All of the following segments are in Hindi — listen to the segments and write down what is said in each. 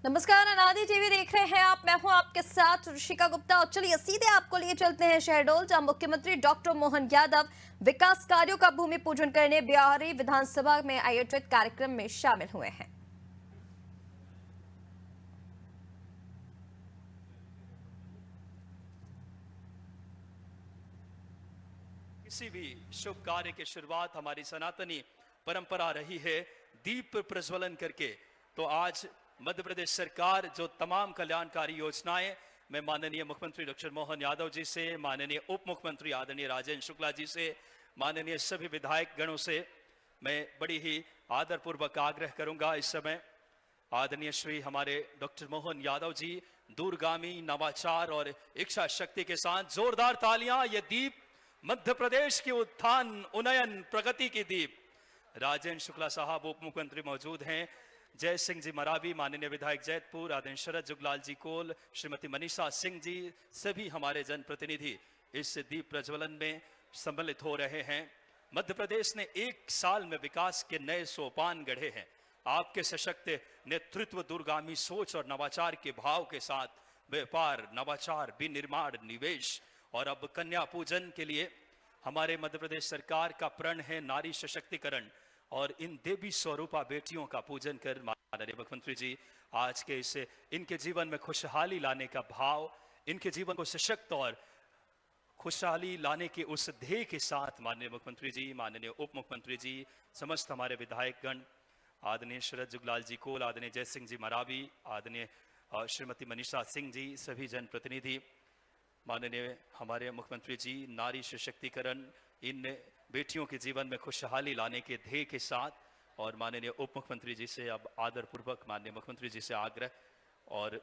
नमस्कार, अनादि टीवी देख रहे हैं आप। मैं हूं आपके साथ ऋषिका गुप्ता और चलिए सीधे आपको लिए चलते हैं शहडोल, जहां मुख्यमंत्री डॉक्टर मोहन यादव विकास कार्यों का भूमि पूजन करने ब्याहरी विधानसभा में आयोजित कार्यक्रम में शामिल हुए हैं। किसी भी शुभ कार्य की शुरुआत हमारी सनातनी परंपरा रही है दीप प्रज्वलन करके। तो आज मध्य प्रदेश सरकार जो तमाम कल्याणकारी योजनाएं मैं माननीय मुख्यमंत्री डॉक्टर मोहन यादव जी से, माननीय उप मुख्यमंत्री आदरणीय राजेंद्र शुक्ला जी से, माननीय सभी विधायक गणों से मैं बड़ी ही आदरपूर्वक आग्रह करूंगा। इस समय आदरणीय श्री हमारे डॉक्टर मोहन यादव जी दूरगामी नवाचार और इच्छा शक्ति के साथ जोरदार तालियां। ये दीप मध्य प्रदेश की उत्थान उन्नयन प्रगति की दीप। राजेंद्र शुक्ला साहब उप मुख्यमंत्री मौजूद हैं, जय सिंह जी मरावी माननीय विधायक जैतपुर, आदरणीय शरद जुगलाल जी कोल, श्रीमती मनीषा सिंह जी, सभी हमारे जनप्रतिनिधि इस दीप प्रज्वलन में सम्मिलित हो रहे हैं। मध्य प्रदेश ने एक साल में विकास के नए सोपान गढ़े हैं। आपके सशक्त नेतृत्व, दूरगामी सोच और नवाचार के भाव के साथ व्यापार, नवाचार, विनिर्माण, निवेश और अब कन्या पूजन के लिए हमारे मध्य प्रदेश सरकार का प्रण है नारी सशक्तिकरण। और इन देवी स्वरूपा बेटियों का पूजन कर माननीय मुख्यमंत्री जी आज के इनके जीवन में खुशहाली लाने का भाव, इनके जीवन को सशक्त और खुशहाली लाने के उस ध्येय के साथ माननीय मुख्यमंत्री जी, माननीय उप मुख्यमंत्री जी, समस्त हमारे विधायकगण, आदरणीय शरद जुगलाल जी कोल, आदरणीय जय सिंह जी मरावी, आदरणीय श्रीमती मनीषा सिंह जी, सभी जनप्रतिनिधि, माननीय हमारे मुख्यमंत्री जी, नारी सशक्तिकरण, इन बेटियों के जीवन में खुशहाली लाने के ध्येय के साथ और माननीय उप मुख्यमंत्री जी से अब आदरपूर्वक माननीय मुख्यमंत्री जी से आग्रह और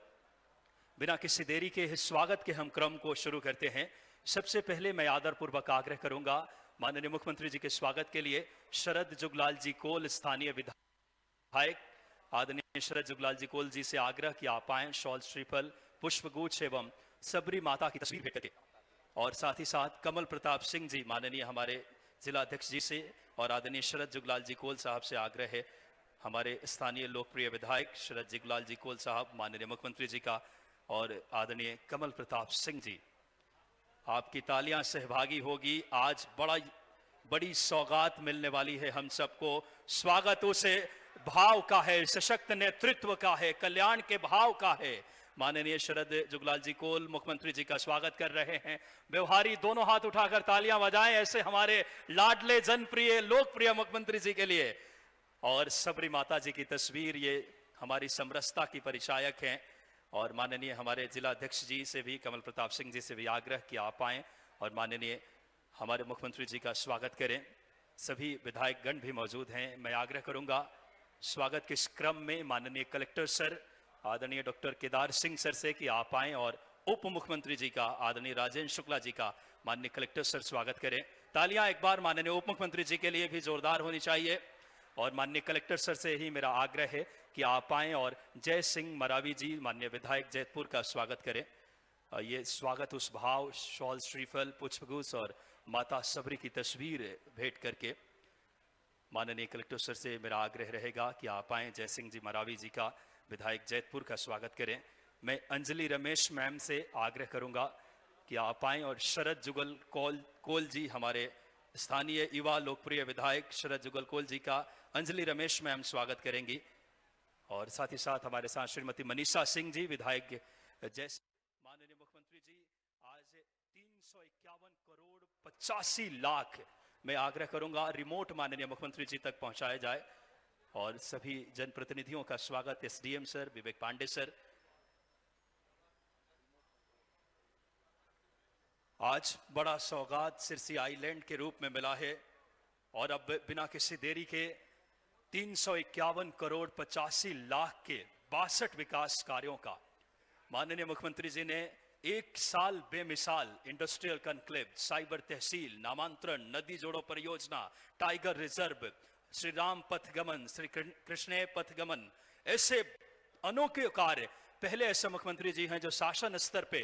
बिना किसी देरी के स्वागत के हम क्रम को शुरू करते हैं। सबसे पहले मैं आदरपूर्वक आग्रह करूंगा माननीय मुख्यमंत्री जी के स्वागत के लिए शरद जुगलाल जी कोल, स्थानीय विधायक आदरणीय शरद जुगलाल जी कोल जी से आग्रह कि आप आए, शॉल, श्रीफल, पुष्पगुच्छ एवं सबरी माता की तस्वीर भेंट करके। और साथ ही साथ कमल प्रताप सिंह जी माननीय हमारे जिला अध्यक्ष जी से और आदरणीय शरद जुगलाल जी कोल साहब से आग्रह है, हमारे स्थानीय लोकप्रिय विधायक शरद जुगलाल जी कोल साहब, माननीय मुख्यमंत्री जी का और आदरणीय कमल प्रताप सिंह जी, आपकी तालियां सहभागी होगी। आज बड़ी सौगात मिलने वाली है हम सबको। स्वागत उसे भाव का है, सशक्त नेतृत्व का है, कल्याण के भाव का है। माननीय शरद जुगलाल जी कोल मुख्यमंत्री जी का स्वागत कर रहे हैं। व्यवहारी दोनों हाथ उठाकर तालियां बजाएं ऐसे हमारे लाडले, जनप्रिय, लोकप्रिय मुख्यमंत्री जी के लिए। और सबरी माता जी की तस्वीर ये हमारी समरसता की परिचायक हैं। और माननीय हमारे जिला अध्यक्ष जी से भी, कमल प्रताप सिंह जी से भी आग्रह कि आप आएं और माननीय हमारे मुख्यमंत्री जी का स्वागत करें। सभी विधायक गण भी मौजूद हैं। मैं आग्रह करूंगा स्वागत के इस क्रम में माननीय कलेक्टर सर आदरणीय डॉक्टर केदार सिंह सर से कि आप आएं और उप मुख्यमंत्री जी का आदरणीय राजेंद्र शुक्ला जी का माननीय कलेक्टर सर स्वागत करें। तालियां एक बार माननीय उप मुख्यमंत्री जी के लिए भी जोरदार होनी चाहिए। और माननीय कलेक्टर सर से ही मेरा आग्रह है कि आप आएं और जय सिंह मरावी जी माननीय विधायक जैतपुर का स्वागत करें। ये स्वागत उस भाव, शॉल, श्रीफल, पुष्पगुच्छ और माता सबरी की तस्वीर भेंट करके माननीय कलेक्टर सर से मेरा आग्रह रहेगा कि आप आएं, जय सिंह जी मरावी जी का विधायक जैतपुर का स्वागत करें। मैं अंजलि रमेश मैम से आग्रह करूंगा कि आप आएं और शरद जुगल कोल जी, हमारे स्थानीय युवा लोकप्रिय विधायक शरद जुगल कोल जी का अंजलि रमेश मैम स्वागत करेंगी। और साथ ही साथ हमारे साथ श्रीमती मनीषा सिंह जी, विधायक जैसे माननीय मुख्यमंत्री जी आज 351 करोड़ 85 लाख मैं आग्रह करूंगा रिमोट माननीय मुख्यमंत्री जी तक पहुंचाया जाए। और सभी जनप्रतिनिधियों का स्वागत एसडीएम सर, विवेक पांडे सर। आज बड़ा सौगात सिरसी आइलैंड के रूप में मिला है और अब बिना किसी देरी के 351 करोड़ 85 लाख के 62 विकास कार्यों का माननीय मुख्यमंत्री जी ने एक साल बेमिसाल इंडस्ट्रियल कॉन्क्लेव, साइबर तहसील, नामांतरण, नदी जोड़ो परियोजना, टाइगर रिजर्व, श्री राम पथगमन, श्री कृष्ण पथगमन, ऐसे अनोखे कार्य पहले ऐसे मुख्यमंत्री जी हैं जो शासन स्तर पे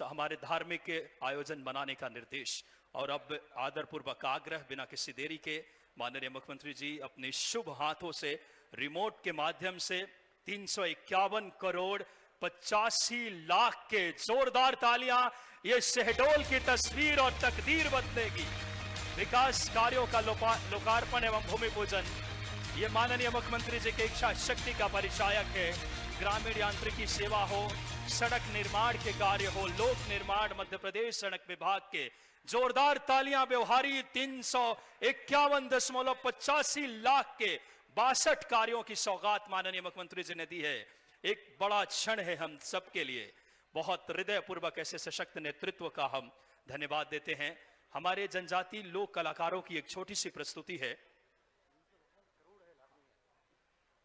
हमारे धार्मिक के आयोजन बनाने का निर्देश। और अब आदरपूर्वक आग्रह बिना किसी देरी के माननीय मुख्यमंत्री जी अपने शुभ हाथों से रिमोट के माध्यम से 351 करोड़ 85 लाख के जोरदार तालियां। ये शहडोल की तस्वीर और तकदीर बदलेगी। विकास कार्यों का लोकार्पण एवं भूमि पूजन ये माननीय मुख्यमंत्री जी की इच्छा शक्ति का परिचायक है। ग्रामीण यांत्रिकी सेवा हो, सड़क निर्माण के कार्य हो, लोक निर्माण मध्य प्रदेश सड़क विभाग के जोरदार तालियां। व्यवहारी 351.85 लाख के 62 कार्यों की सौगात माननीय मुख्यमंत्री जी ने दी है। एक बड़ा क्षण है हम सबके लिए। बहुत हृदयपूर्वक ऐसे सशक्त नेतृत्व का हम धन्यवाद देते हैं। हमारे जनजातीय लोक कलाकारों की एक छोटी सी प्रस्तुति है।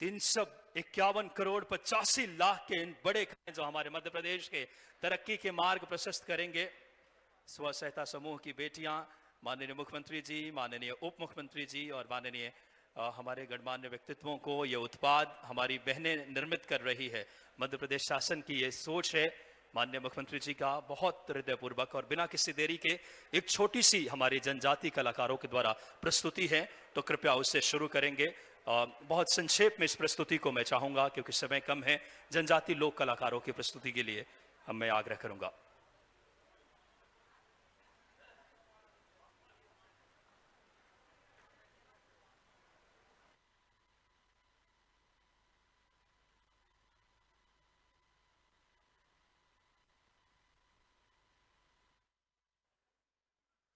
351 करोड़ 85 लाख के इन बड़े कार्य जो हमारे मध्य प्रदेश के तरक्की के मार्ग प्रशस्त करेंगे। स्व सहायता समूह की बेटियां, माननीय मुख्यमंत्री जी, माननीय उप मुख्यमंत्री जी और माननीय हमारे गणमान्य व्यक्तित्वों को ये उत्पाद हमारी बहनें निर्मित कर रही है। मध्य प्रदेश शासन की ये सोच है माननीय मुख्यमंत्री जी का। बहुत हृदयपूर्वक और बिना किसी देरी के एक छोटी सी हमारी जनजाति कलाकारों के द्वारा प्रस्तुति है, तो कृपया उससे शुरू करेंगे। बहुत संक्षेप में इस प्रस्तुति को मैं चाहूंगा क्योंकि समय कम है। जनजाति लोक कलाकारों की प्रस्तुति के लिए मैं आग्रह करूंगा।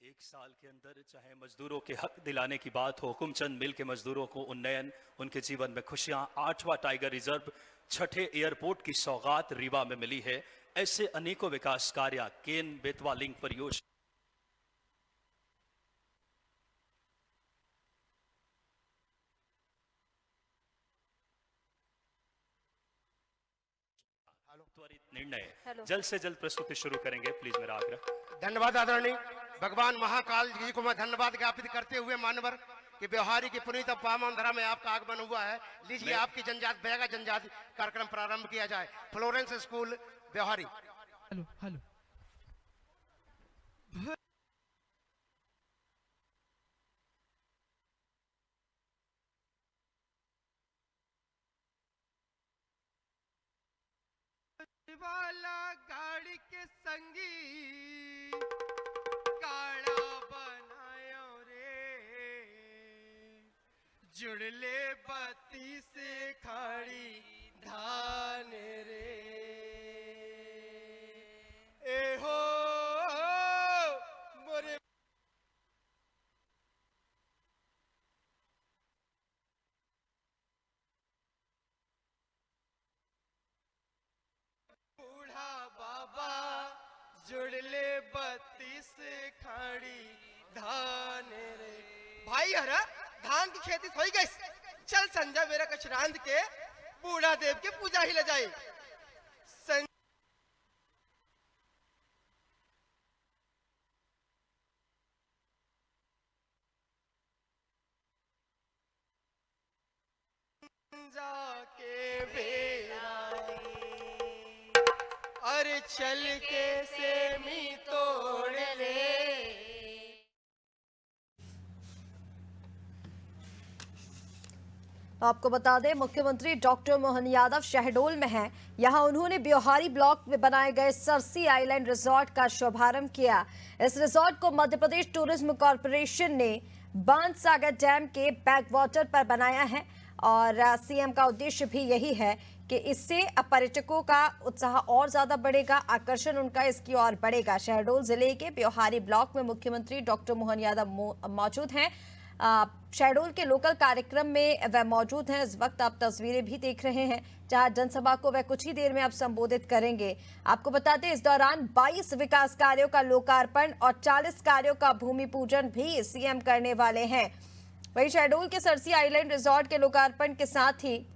एक साल के अंदर चाहे मजदूरों के हक दिलाने की बात हो, हुकुमचंद मिल के मजदूरों को उन्नयन, उनके जीवन में खुशियां, 8वां टाइगर रिजर्व, 6ठे एयरपोर्ट की सौगात रीवा में मिली है। ऐसे अनेकों विकास कार्य, केन बेतवा लिंक परियोजना, त्वरित निर्णय जल्द से जल्द प्रस्तुति शुरू करेंगे। प्लीज मेरा आग्रह। धन्यवाद आदरणीय भगवान महाकाल जी को मैं धन्यवाद ज्ञापित करते हुए मान्यवर कि व्यवहारी की पुनीत पावन धरा में आपका आगमन हुआ है। लीजिए आपकी जनजाति बयागा जनजाति कार्यक्रम प्रारंभ किया जाए। फ्लोरेंस स्कूल व्यवहारी। हेलो हेलो वाला गाड़ी के संगी काड़ा बनायो रे, जुड़ले बत्ती से खाड़ी धान रे। ए हो मोरे बूढ़ा बाबा जुड़ले बत्ती से खाड़ी धान रे। भाई हरा धान की खेती हो गई। चल संजय मेरा कचरांद के बूढ़ा देव के पूजा ही ले जाए। जाके बेरा अरे चल के सेमी तोड़ ले। आपको बता दें मुख्यमंत्री डॉक्टर मोहन यादव शहडोल में हैं। यहां उन्होंने ब्योहारी ब्लॉक में बनाए गए सरसी आइलैंड रिजॉर्ट का शुभारंभ किया। इस रिजॉर्ट को मध्य प्रदेश टूरिज्म कॉर्पोरेशन ने बाणसागर डैम के बैकवाटर पर बनाया है और सीएम का उद्देश्य भी यही है कि इससे पर्यटकों का उत्साह और ज्यादा बढ़ेगा, आकर्षण उनका इसकी ओर बढ़ेगा। शहडोल जिले के ब्योहारी ब्लॉक में मुख्यमंत्री डॉक्टर मोहन यादव मौजूद हैं। शहडोल के लोकल कार्यक्रम में वह मौजूद हैं। इस वक्त आप तस्वीरें भी देख रहे हैं जहां जनसभा को वह कुछ ही देर में अब संबोधित करेंगे। आपको बता दें इस दौरान 22 विकास कार्यों का लोकार्पण और 40 कार्यों का भूमि पूजन भी सीएम करने वाले हैं। वहीं शहडोल के सरसी आइलैंड रिजॉर्ट के लोकार्पण के साथ ही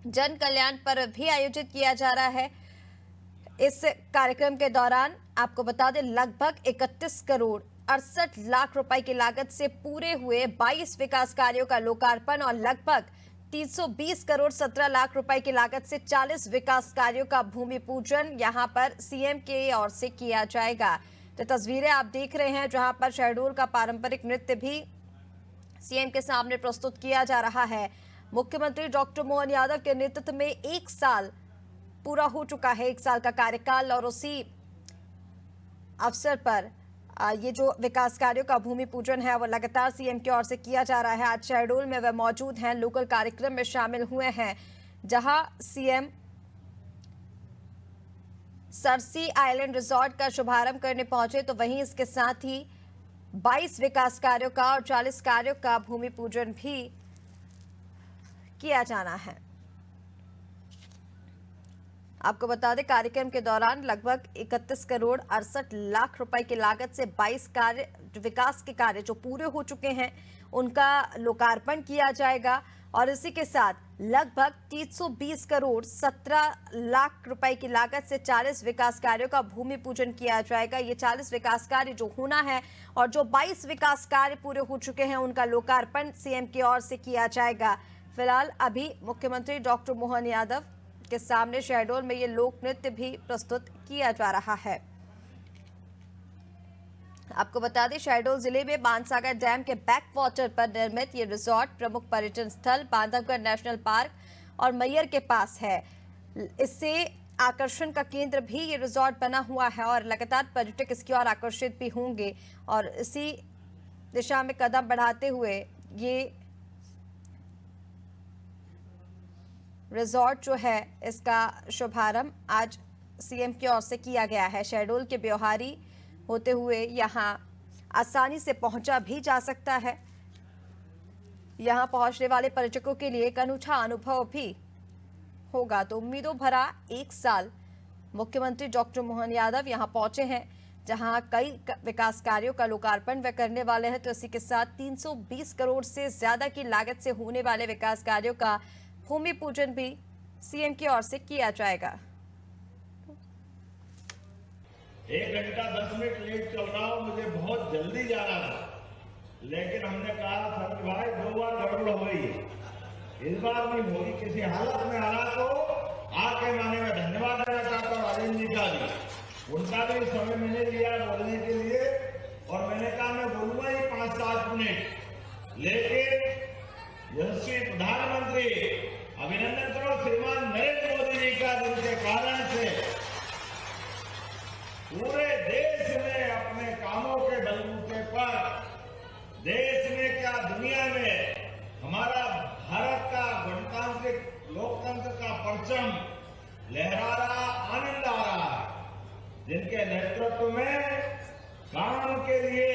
जन कल्याण पर्व भी आयोजित किया जा रहा है। इस कार्यक्रम के दौरान आपको बता दें लगभग 31 करोड़ 68 लाख रुपए की लागत से पूरे हुए 22 विकास कार्यों का लोकार्पण और लगभग 320 करोड़ 17 लाख रुपए की लागत से 40 विकास कार्यों का भूमि पूजन यहां पर सीएम के ओर से किया जाएगा। तो तस्वीरें आप देख रहे हैं जहां पर शहडोल का पारंपरिक नृत्य भी सीएम के सामने प्रस्तुत किया जा रहा है। मुख्यमंत्री डॉक्टर मोहन यादव के नेतृत्व में 1 साल पूरा हो चुका है, 1 साल का कार्यकाल, और उसी अवसर पर ये जो विकास कार्यों का भूमि पूजन है वो लगातार सीएम की ओर से किया जा रहा है। आज शहडोल में वे मौजूद हैं, लोकल कार्यक्रम में शामिल हुए हैं, जहां सीएम सरसी आइलैंड रिजॉर्ट का शुभारंभ करने पहुंचे, तो वहीं इसके साथ ही 22 विकास कार्यों का और 40 कार्यों का भूमि पूजन भी किया जाना है। आपको बता दें, कार्यक्रम के दौरान लगभग 31 करोड़ 68 लाख रुपए की लागत से 22 विकास के कार्य जो पूरे हो चुके हैं उनका लोकार्पण किया जाएगा, और इसी के साथ लगभग 320 करोड़ 17 लाख रुपए की लागत से 40 विकास कार्यों का भूमि पूजन किया जाएगा। ये 40 विकास कार्य जो होना है और जो 22 विकास कार्य पूरे हो चुके हैं उनका लोकार्पण सीएम की ओर से किया जाएगा। फिलहाल अभी मुख्यमंत्री डॉक्टर मोहन यादव के सामने शहडोल में ये लोक नृत्य भी प्रस्तुत किया जा रहा है। आपको बता दें, शहडोल जिले में बाणसागर डैम के बैक वाटर पर निर्मित ये रिजॉर्ट प्रमुख पर्यटन स्थल बांधवगढ़ नेशनल पार्क और मैयर के पास है। इससे आकर्षण का केंद्र भी ये रिजॉर्ट बना हुआ है और लगातार पर्यटक इसकी ओर आकर्षित भी होंगे, और इसी दिशा में कदम बढ़ाते हुए ये रिजॉर्ट जो है इसका शुभारंभ आज सीएम की ओर से किया गया है। शहडोल के ब्योहारी होते हुए यहां आसानी से पहुंचा भी जा सकता है। यहां पहुंचने वाले पर्यटकों के लिए एक अनूठा अनुभव भी होगा। तो उम्मीदों भरा 1 साल मुख्यमंत्री डॉक्टर मोहन यादव यहां पहुंचे हैं, जहां कई विकास कार्यों का लोकार्पण वे करने वाले हैं। तो इसी के साथ 320 करोड़ से ज्यादा की लागत से होने वाले विकास कार्यों का भूमि पूजन भी सीएम की ओर से किया जाएगा। 1 घंटा 10 मिनट लेट चल रहा हूं, मुझे बहुत जल्दी जाना था, लेकिन हमने कहा सर भाई 2 बार गड़बड़ हो गई, इस बार नहीं होगी। किसी हालत में आना तो आके माने में धन्यवाद देना चाहता हूँ राजेंद्र जी का भी, उनका भी समय मैंने लिया बोलने के लिए, और मैंने कहा मैं बोलूंगा ही 5-7 मिनट, लेकिन यशस्वी प्रधानमंत्री अभिनंदन करो श्रीमान नरेंद्र मोदी जी का, जिनके कारण से पूरे देश में अपने कामों के बलबूते पर, देश में क्या दुनिया में हमारा भारत का गणतांत्रिक लोकतंत्र का परचम लहरा रहा, आनंद आ रहा है। जिनके नेतृत्व में काम के लिए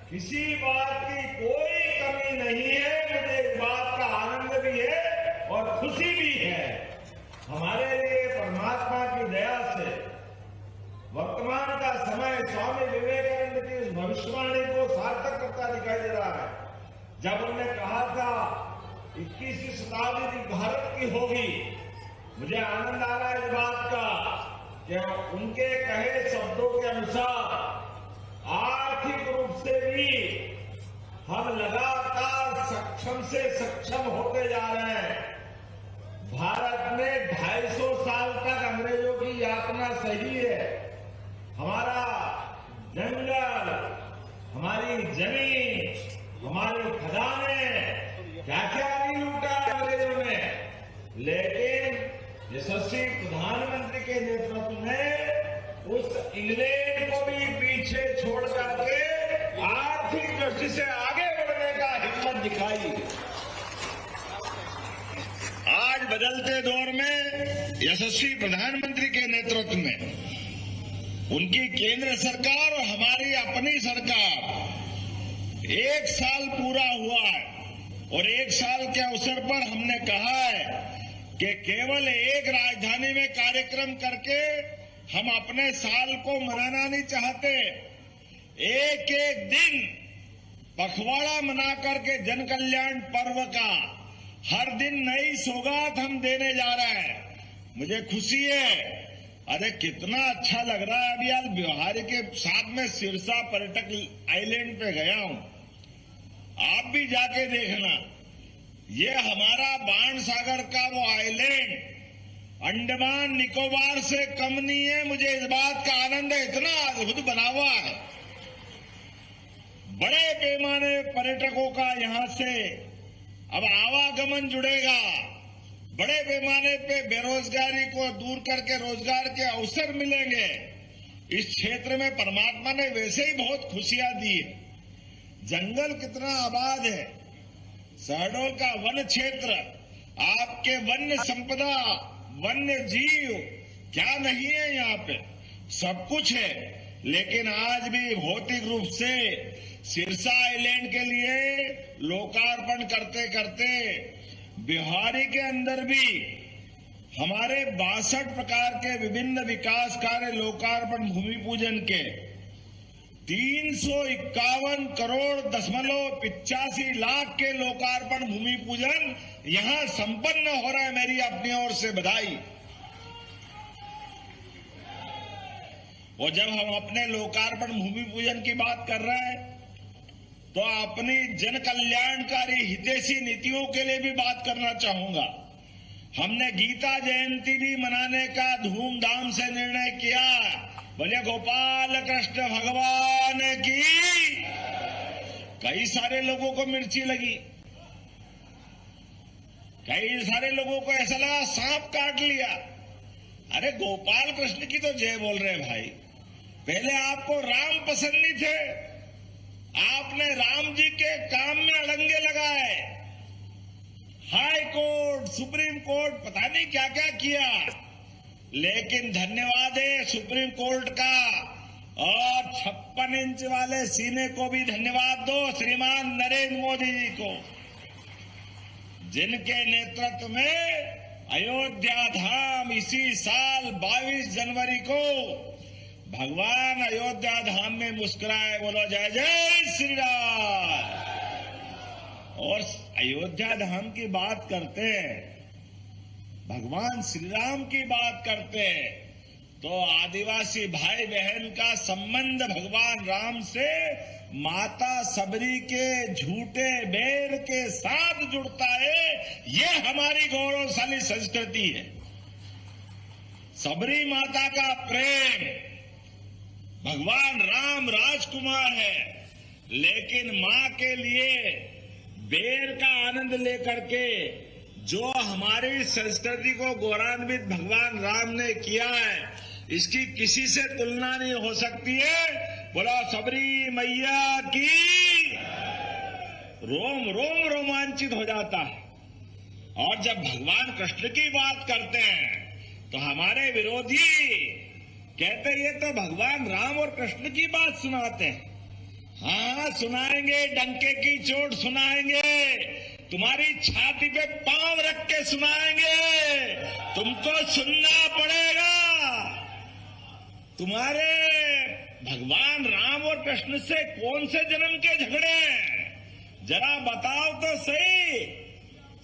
किसी बात की कोई कमी नहीं है, मुझे इस बात का आनंद भी है और खुशी भी है। हमारे लिए परमात्मा की दया से वर्तमान का समय स्वामी विवेकानंद की इस भविष्यवाणी को सार्थक करता दिखाई दे रहा है। जब उन्होंने कहा था 21वीं शताब्दी भारत की होगी, मुझे आनंद आ रहा है इस बात का कि उनके कहे शब्दों के अनुसार आर्थिक रूप से भी हम लगातार सक्षम से सक्षम होते जा रहे हैं। भारत में 250 साल तक अंग्रेजों की यातना सही है। हमारा जंगल, हमारी जमीन, हमारी खदानें, क्या क्या नहीं लूटा अंग्रेजों ने, लेकिन यशस्वी प्रधानमंत्री के नेतृत्व में उस इंग्लैंड को भी पीछे छोड़ करके आर्थिक दृष्टि से आगे बढ़ने का हिम्मत दिखाई। आज बदलते दौर में यशस्वी प्रधानमंत्री के नेतृत्व में उनकी केंद्र सरकार और हमारी अपनी सरकार 1 साल पूरा हुआ है, और 1 साल के अवसर पर हमने कहा है कि केवल एक राजधानी में कार्यक्रम करके हम अपने साल को मनाना नहीं चाहते। एक एक दिन पखवाड़ा मना करके जन कल्याण पर्व का हर दिन नई सौगात हम देने जा रहे हैं। मुझे खुशी है, अरे कितना अच्छा लग रहा है। अभी आज ब्योहारी के साथ में सिरसा पर्यटक आइलैंड पे गया हूं, आप भी जाके देखना। ये हमारा बाणसागर का वो आइलैंड अंडमान निकोबार से कम नहीं है। मुझे इस बात का आनंद है, इतना अद्भुत बना हुआ है। बड़े पैमाने पर्यटकों का यहां से अब आवागमन जुड़ेगा, बड़े पैमाने पे बेरोजगारी को दूर करके रोजगार के अवसर मिलेंगे। इस क्षेत्र में परमात्मा ने वैसे ही बहुत खुशियां दी है। जंगल कितना आबाद है, शहडोल का वन क्षेत्र, आपके वन्य संपदा, वन्य जीव क्या नहीं है, यहाँ पे सब कुछ है। लेकिन आज भी भौतिक रूप से सिरसा आइलैंड के लिए लोकार्पण करते करते बिहारी के अंदर भी हमारे 62 प्रकार के विभिन्न विकास कार्य लोकार्पण भूमि पूजन के 351 करोड़ 85 लाख के लोकार्पण भूमि पूजन यहां संपन्न हो रहा है। मेरी अपनी ओर से बधाई। और जब हम अपने लोकार्पण भूमि पूजन की बात कर रहे हैं तो अपनी जन कल्याणकारी हितैषी नीतियों के लिए भी बात करना चाहूंगा। हमने गीता जयंती भी मनाने का धूमधाम से निर्णय किया। बोले गोपाल कृष्ण भगवान की। कई सारे लोगों को मिर्ची लगी, कई सारे लोगों को ऐसा लगा सांप काट लिया। अरे गोपाल कृष्ण की तो जय बोल रहे हैं भाई। पहले आपको राम पसंद नहीं थे, आपने राम जी के काम में अड़ंगे लगाए, हाई कोर्ट, सुप्रीम कोर्ट, पता नहीं क्या क्या किया। लेकिन धन्यवाद है सुप्रीम कोर्ट का, और 56 इंच वाले सीने को भी धन्यवाद दो श्रीमान नरेंद्र मोदी जी को, जिनके नेतृत्व में अयोध्या धाम इसी साल 22 जनवरी को भगवान अयोध्या धाम में मुस्कुराए। बोलो जय जय श्री राम। और अयोध्या धाम की बात करते हैं, भगवान श्री राम की बात करते हैं, तो आदिवासी भाई बहन का संबंध भगवान राम से माता सबरी के झूठे बेर के साथ जुड़ता है। ये हमारी गौरवशाली संस्कृति है। सबरी माता का प्रेम, भगवान राम राजकुमार है, लेकिन मां के लिए बेर का आनंद लेकर के जो हमारी संस्कृति को गौरवान्वित भगवान राम ने किया है, इसकी किसी से तुलना नहीं हो सकती है। बोला सबरी मैया की। रोम रोम रोमांचित हो जाता है। और जब भगवान कृष्ण की बात करते हैं तो हमारे विरोधी कहते ये तो भगवान राम और कृष्ण की बात सुनाते हैं। हाँ सुनाएंगे, डंके की चोट सुनाएंगे, तुम्हारी छाती पे पांव रख के सुनाएंगे, तुमको सुनना पड़ेगा। तुम्हारे भगवान राम और कृष्ण से कौन से जन्म के झगड़े हैं? जरा बताओ तो सही।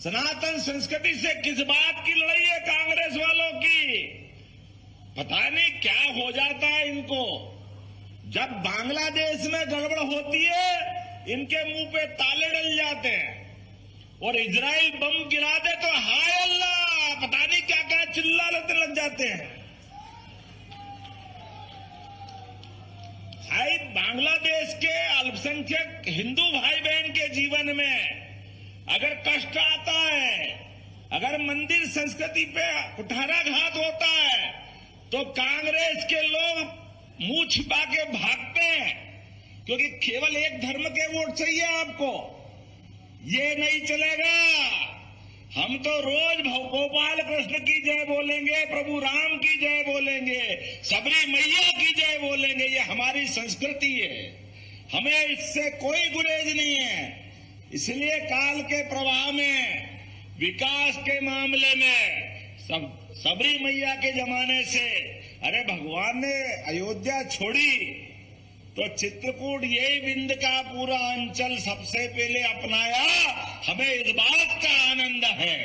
सनातन संस्कृति से किस बात की लड़ाई है कांग्रेस वालों की? पता नहीं क्या हो जाता है इनको। जब बांग्लादेश में गड़बड़ होती है इनके मुंह पे ताले डल जाते हैं, और इजराइल बम गिरा दे तो हाय अल्लाह, पता नहीं क्या क्या चिल्लाने लग जाते हैं। हाय बांग्लादेश के अल्पसंख्यक हिंदू भाई बहन के जीवन में अगर कष्ट आता है, अगर मंदिर संस्कृति पे कुठाराघात होता है, तो कांग्रेस के लोग मुंह छिपा के भागते हैं, क्योंकि केवल एक धर्म के वोट चाहिए आपको। ये नहीं चलेगा। हम तो रोज गोपाल कृष्ण की जय बोलेंगे, प्रभु राम की जय बोलेंगे, सबरी मैया की जय बोलेंगे। ये हमारी संस्कृति है, हमें इससे कोई गुरेज नहीं है। इसलिए काल के प्रवाह में, विकास के मामले में सबरी मैया के जमाने से, अरे भगवान ने अयोध्या छोड़ी तो चित्रकूट यही विंध्य का पूरा अंचल सबसे पहले अपनाया। हमें इस बात का आनंद है।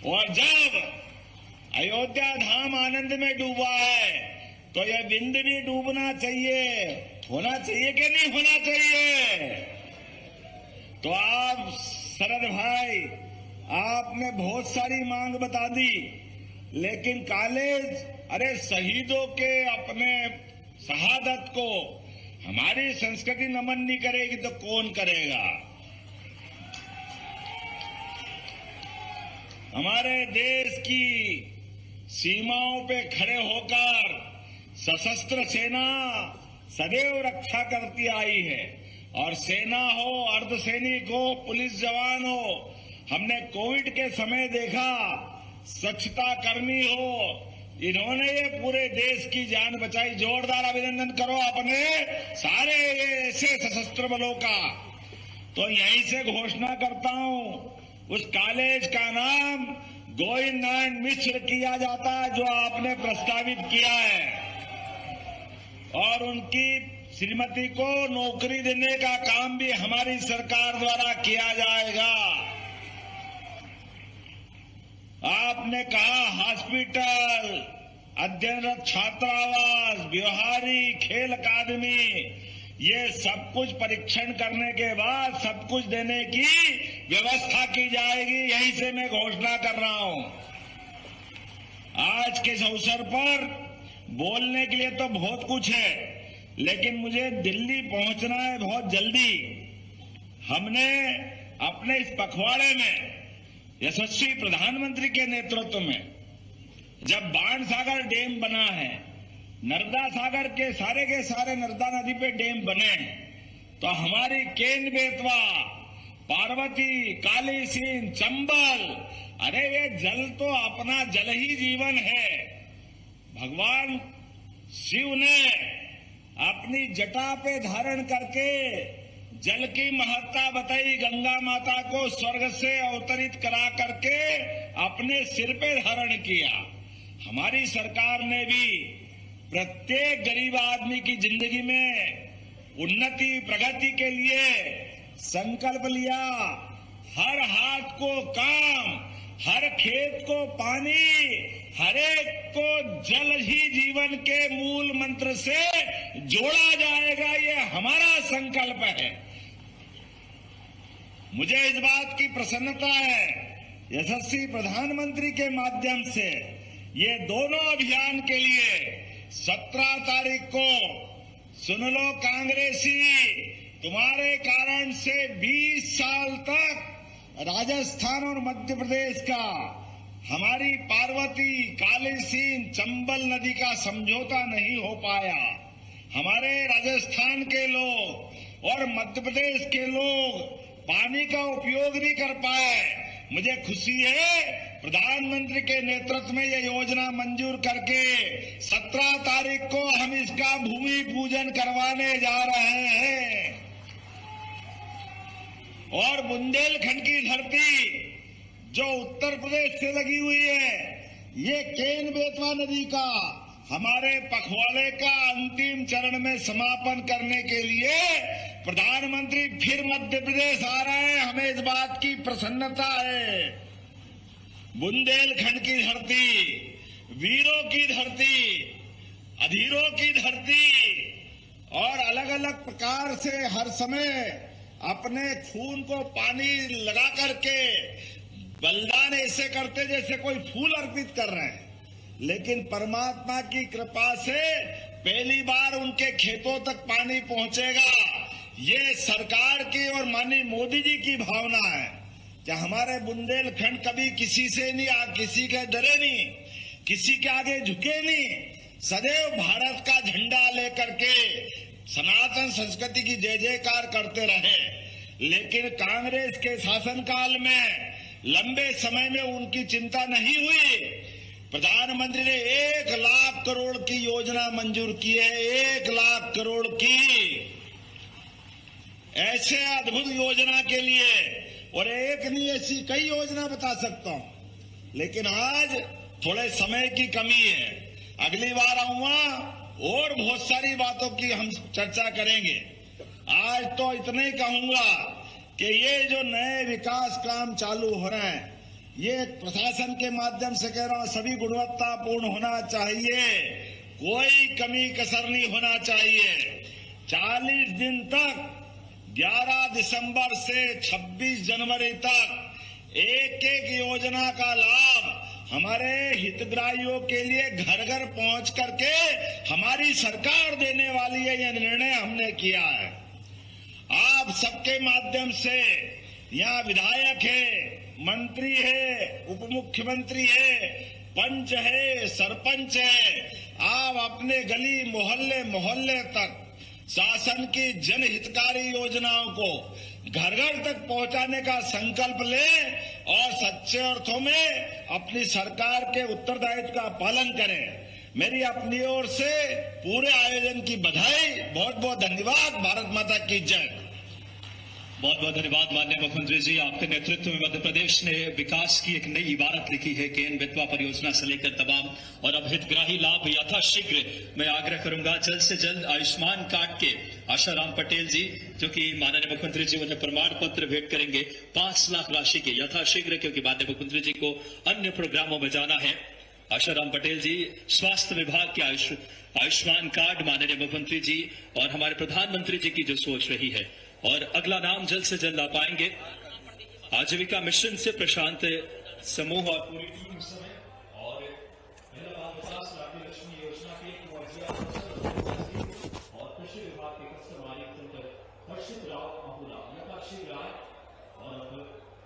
और जब अयोध्या धाम आनंद में डूबा है तो यह विंध्य भी डूबना चाहिए। होना चाहिए कि नहीं होना चाहिए? तो आप शरद भाई, आपने बहुत सारी मांग बता दी, लेकिन कॉलेज, अरे शहीदों के अपने शहादत को हमारी संस्कृति नमन नहीं करेगी तो कौन करेगा? हमारे देश की सीमाओं पे खड़े होकर सशस्त्र सेना सदैव रक्षा करती आई है। और सेना हो, अर्धसैनिक हो, पुलिस जवान हो, हमने कोविड के समय देखा, स्वच्छता कर्मी हो, इन्होंने ये पूरे देश की जान बचाई। जोरदार अभिनंदन करो अपने सारे ये ऐसे सशस्त्र बलों का। तो यहीं से घोषणा करता हूं, उस कॉलेज का नाम गोविंद नारायण मिश्र किया जाता है जो आपने प्रस्तावित किया है, और उनकी श्रीमती को नौकरी देने का काम भी हमारी सरकार द्वारा किया जाएगा। आपने कहा हॉस्पिटल, अध्ययनरत छात्रावास, व्यवहारिक खेल अकादमी, ये सब कुछ परीक्षण करने के बाद सब कुछ देने की व्यवस्था की जाएगी। यहीं से मैं घोषणा कर रहा हूं। आज के इस अवसर पर बोलने के लिए तो बहुत कुछ है, लेकिन मुझे दिल्ली पहुंचना है बहुत जल्दी। हमने अपने इस पखवाड़े में यशस्वी प्रधानमंत्री के नेतृत्व में जब बाणसागर डैम बना है, नर्मदा सागर के सारे नर्मदा नदी पे डैम बने, तो हमारी केन बेतवा, पार्वती, काली सिंध, चंबल, अरे ये जल तो अपना जल ही जीवन है। भगवान शिव ने अपनी जटा पे धारण करके जल की महत्ता बताई, गंगा माता को स्वर्ग से अवतरित करा करके अपने सिर पे धारण किया। हमारी सरकार ने भी प्रत्येक गरीब आदमी की जिंदगी में उन्नति प्रगति के लिए संकल्प लिया। हर हाथ को काम, हर खेत को पानी, हर एक को जल ही जीवन के मूल मंत्र से जोड़ा जाएगा, ये हमारा संकल्प है। मुझे इस बात की प्रसन्नता है, यशस्वी प्रधानमंत्री के माध्यम से ये दोनों अभियान के लिए 17 तारीख को, सुन लो कांग्रेसी, तुम्हारे कारण से 20 साल तक राजस्थान और मध्य प्रदेश का, हमारी पार्वती, काली सिंध, चंबल नदी का समझौता नहीं हो पाया। हमारे राजस्थान के लोग और मध्य प्रदेश के लोग पानी का उपयोग नहीं कर पाए। मुझे खुशी है प्रधानमंत्री के नेतृत्व में यह योजना मंजूर करके 17 तारीख को हम इसका भूमि पूजन करवाने जा रहे हैं। और बुंदेलखंड की धरती जो उत्तर प्रदेश से लगी हुई है, ये केन बेतवा नदी का हमारे पखवाड़े का अंतिम चरण में समापन करने के लिए प्रधानमंत्री फिर मध्य प्रदेश आ रहे हैं। हमें इस बात की प्रसन्नता है। बुंदेलखंड की धरती, वीरों की धरती, अधीरों की धरती, और अलग अलग प्रकार से हर समय अपने खून को पानी लगा करके बलिदान ऐसे करते जैसे कोई फूल अर्पित कर रहे हैं, लेकिन परमात्मा की कृपा से पहली बार उनके खेतों तक पानी पहुंचेगा। ये सरकार की और माननीय मोदी जी की भावना है कि हमारे बुंदेलखंड कभी किसी से नहीं, किसी के डरे नहीं, किसी के आगे झुके नहीं, सदैव भारत का झंडा लेकर के सनातन संस्कृति की जय जयकार करते रहे। लेकिन कांग्रेस के शासनकाल में लंबे समय में उनकी चिंता नहीं हुई। प्रधानमंत्री ने 1 लाख करोड़ की योजना मंजूर की है, 1 लाख करोड़ की, ऐसे अद्भुत योजना के लिए। और एक नहीं, ऐसी कई योजना बता सकता हूं, लेकिन आज थोड़े समय की कमी है। अगली बार आऊंगा और बहुत सारी बातों की हम चर्चा करेंगे। आज तो इतना ही कहूंगा कि ये जो नए विकास काम चालू हो रहे हैं, ये प्रशासन के माध्यम से कह रहा हूं, सभी गुणवत्तापूर्ण होना चाहिए, कोई कमी कसर नहीं होना चाहिए। 40 दिन तक 11 दिसंबर से 26 जनवरी तक एक योजना का लाभ हमारे हितग्राहियों के लिए घर घर पहुंच करके हमारी सरकार देने वाली है। यह निर्णय हमने किया है। आप सबके माध्यम से, यहाँ विधायक है, मंत्री है, उप मुख्यमंत्री है, पंच है, सरपंच है, आप अपने गली मोहल्ले मोहल्ले तक शासन की जनहितकारी योजनाओं को घर घर तक पहुंचाने का संकल्प लें और सच्चे अर्थों में अपनी सरकार के उत्तरदायित्व का पालन करें। मेरी अपनी ओर से पूरे आयोजन की बधाई, बहुत बहुत धन्यवाद। भारत माता की जय। बहुत बहुत धन्यवाद माननीय मुख्यमंत्री जी, आपके नेतृत्व में मध्य प्रदेश ने विकास की एक नई इबारत लिखी है। केन बेतवा परियोजना से लेकर तमाम और अब हितग्राही लाभ यथाशीघ्र मैं आग्रह करूंगा जल्द से जल्द आयुष्मान कार्ड के आशाराम पटेल जी, जो कि माननीय मुख्यमंत्री जी उन्हें प्रमाण पत्र भेंट करेंगे 5 लाख राशि के यथाशीघ्र, क्योंकि माननीय मुख्यमंत्री जी को अन्य प्रोग्रामों में जाना है। आशाराम पटेल जी स्वास्थ्य विभाग के आयुष्मान कार्ड माननीय मुख्यमंत्री जी और हमारे प्रधानमंत्री जी की जो सोच रही है, और अगला नाम जल्द से जल्द आ पाएंगे। आजीविका मिशन से प्रशांत समूह और पूरी टीम समेत और लक्ष्मी योजना के और कृषि विभाग के कस्टमारी हर्षित राव अहुला यथाशीघ्र आए और अब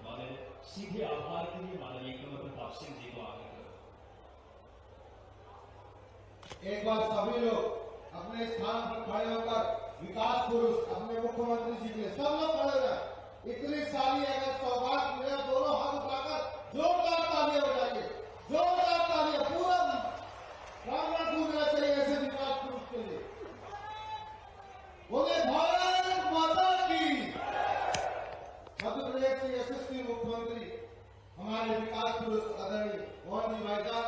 माननीय सीधे आभार के लिए माननीय कमल प्रताप सिंह जी को आगे करें। एक बार सभी लोग अपने स्थान पर खड़े होकर विकास पुरुष अपने मुख्यमंत्री जी के सब लोग खड़े रहे। इतनी सारी अगर सौगात मिले, दोनों हाथ उठाकर जोरदार तालियां बजाइए, जोरदार तालियां। पूरा प्रांगण गूंजना चाहिए ऐसे विकास पुरुष के लिए। बोले भारत माता की। मध्य प्रदेश के यशस्वी मुख्यमंत्री हमारे विकास पुरुष आदरणीय मोहन जी भाई साहब